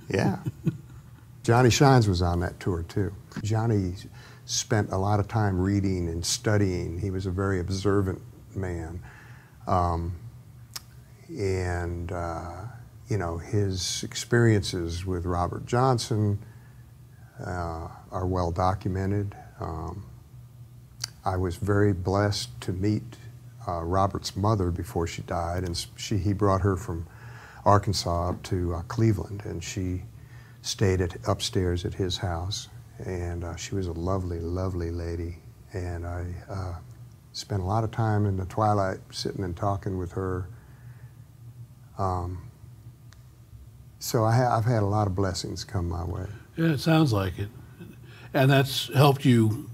Yeah. Johnny Shines was on that tour too. Johnny spent a lot of time reading and studying. He was a very observant man. You know, his experiences with Robert Johnson are well documented. I was very blessed to meet Robert's mother before she died, and he brought her from Arkansas up to Cleveland, and she stayed upstairs at his house, and she was a lovely, lovely lady, and I spent a lot of time in the twilight sitting and talking with her. So I've had a lot of blessings come my way. Yeah, it sounds like it. And that's helped you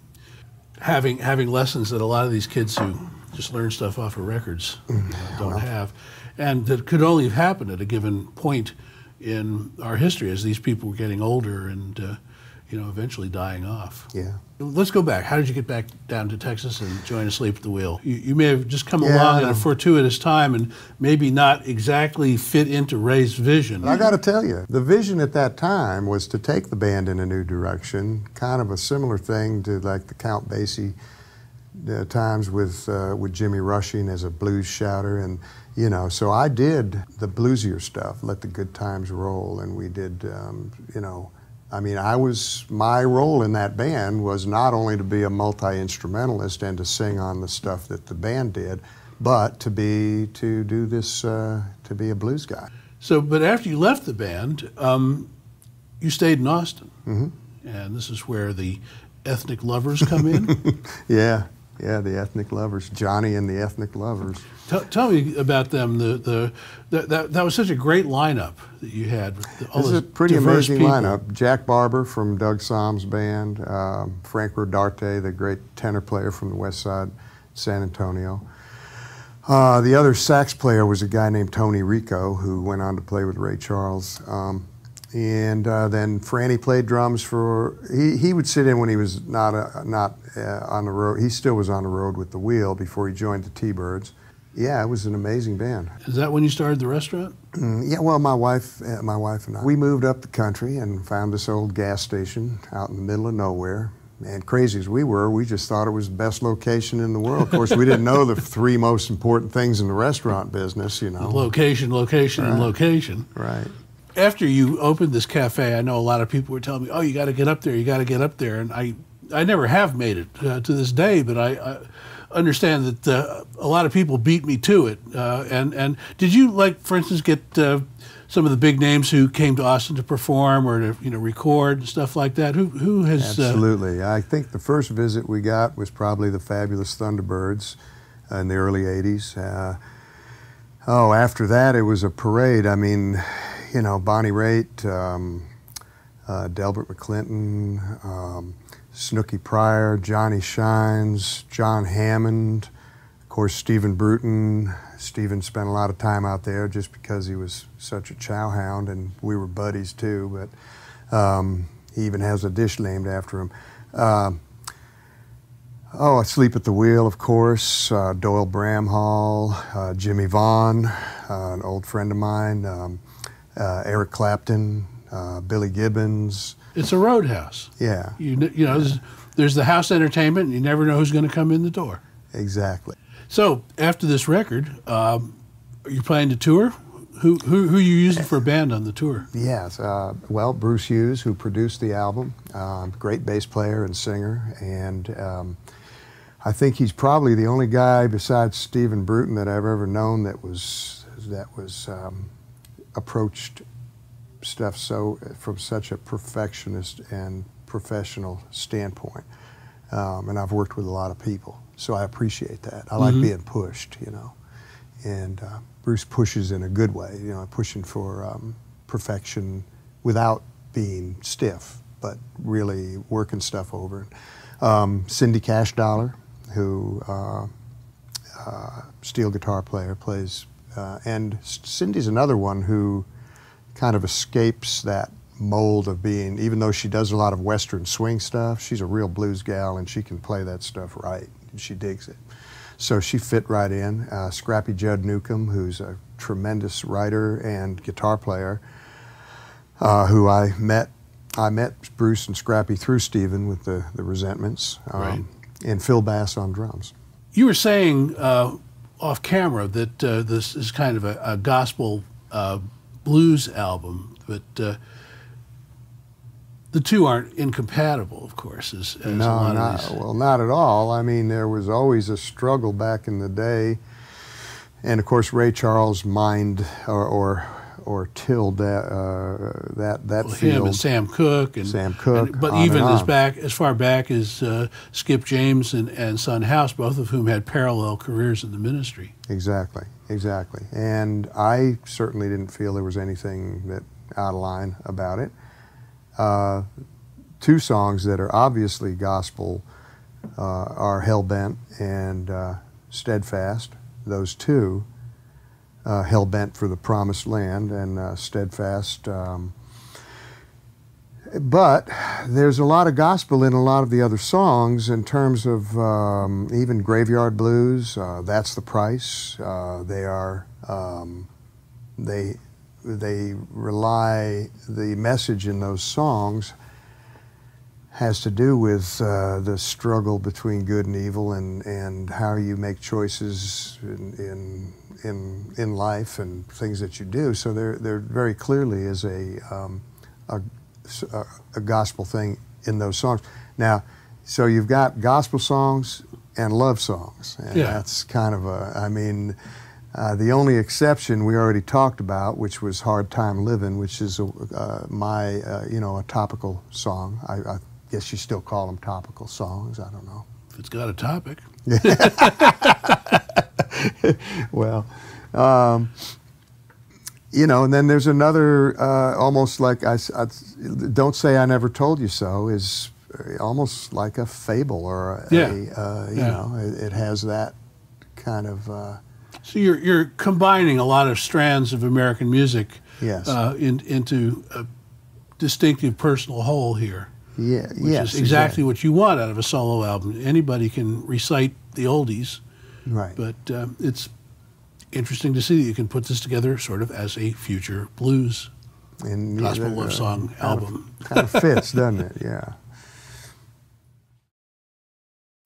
having lessons that a lot of these kids who just learn stuff off of records don't have. And that could only have happened at a given point in our history as these people were getting older and you know, eventually dying off. Yeah. Let's go back. How did you get back down to Texas and join Asleep at the Wheel? You may have just come along at a fortuitous time and maybe not exactly fit into Ray's vision. But I got to tell you, the vision at that time was to take the band in a new direction, kind of a similar thing to like the Count Basie times with Jimmy Rushing as a blues shouter, and you know, so I did the bluesier stuff, Let the Good Times Roll, and we did, you know, I mean, my role in that band was not only to be a multi-instrumentalist and to sing on the stuff that the band did, but to be a blues guy. So, but after you left the band, you stayed in Austin. Mm-hmm. And this is where the Ethnic Lovers come in? Yeah, the Ethnic Lovers, Johnny and the Ethnic Lovers. Tell me about them. That was such a great lineup that you had. This is a pretty amazing lineup. Jack Barber from Doug Somm's band, Frank Rodarte, the great tenor player from the West Side, San Antonio. The other sax player was a guy named Tony Rico, who went on to play with Ray Charles. And then Franny played drums for. He would sit in when he was not on the road. He still was on the road with the Wheel before he joined the T-Birds. Yeah, it was an amazing band. Is that when you started the restaurant? Yeah, well, my wife and I, we moved up the country and found this old gas station out in the middle of nowhere. And crazy as we were, we just thought it was the best location in the world. Of course, we didn't know the three most important things in the restaurant business, you know. Location, location, and location. Right. After you opened this cafe, I know a lot of people were telling me, oh, you got to get up there, you got to get up there. And I never have made it to this day, but I understand that a lot of people beat me to it. And did you, like, for instance, get some of the big names who came to Austin to perform or to, you know, record and stuff like that? Who has... Absolutely. I think the first visit we got was probably the Fabulous Thunderbirds in the early 80s. After that, it was a parade. I mean, you know, Bonnie Raitt, Delbert McClinton, Snooky Pryor, Johnny Shines, John Hammond, of course, Stephen Bruton. Stephen spent a lot of time out there just because he was such a chow hound, and we were buddies too, but he even has a dish named after him. Asleep at the Wheel, of course, Doyle Bramhall, Jimmy Vaughn, an old friend of mine, Eric Clapton, Billy Gibbons. It's a roadhouse. Yeah. You know, there's the house entertainment, and you never know who's going to come in the door. Exactly. So after this record, are you planning to tour? Who are you using for a band on the tour? Yes. Well, Bruce Hughes, who produced the album, great bass player and singer, and I think he's probably the only guy besides Stephen Bruton that I've ever known that was approached stuff from such a perfectionist and professional standpoint. And I've worked with a lot of people, so I appreciate that. I like being pushed, you know. And Bruce pushes in a good way, you know, pushing for perfection without being stiff, but really working stuff over. Cindy Cash Dollar, who steel guitar player, plays, and Cindy's another one who kind of escapes that mold of being, even though she does a lot of Western swing stuff, she's a real blues gal and she can play that stuff right. She digs it. So she fit right in. Scrappy Judd Newcomb, who's a tremendous writer and guitar player. who I met Bruce and Scrappy through Stephen with the Resentments, Right. and Phil Bass on drums. You were saying off camera that this is kind of a gospel blues album, but the two aren't incompatible, of course, as a lot of these. Well, not at all. I mean, there was always a struggle back in the day, and of course, Ray Charles mined or tilled that Well, field. him and Sam Cooke, but on even and on. as far back as Skip James and Son House, both of whom had parallel careers in the ministry. Exactly. And I certainly didn't feel there was anything that out of line about it. Two songs that are obviously gospel are Hellbent and Steadfast. Those two, Hellbent for the Promised Land and Steadfast. But there's a lot of gospel in a lot of the other songs in terms of even Graveyard Blues, That's the Price. They rely, the message in those songs has to do with the struggle between good and evil and how you make choices in life and things that you do. So there very clearly is a gospel thing in those songs. Now, so you've got gospel songs and love songs, and that's kind of the only exception we already talked about, which was Hard Time Living, which is a topical song. I guess you still call them topical songs. I don't know. If it's got a topic. Well, and then there's another, almost like I Don't Say I Never Told You So is almost like a fable or it has that kind of. So you're combining a lot of strands of American music Yes. Into a distinctive personal whole here. Yeah, which is exactly what you want out of a solo album. Anybody can recite the oldies, right? But it's interesting to see that you can put this together sort of as a future blues And gospel love song album. Kind of fits, doesn't it? Yeah.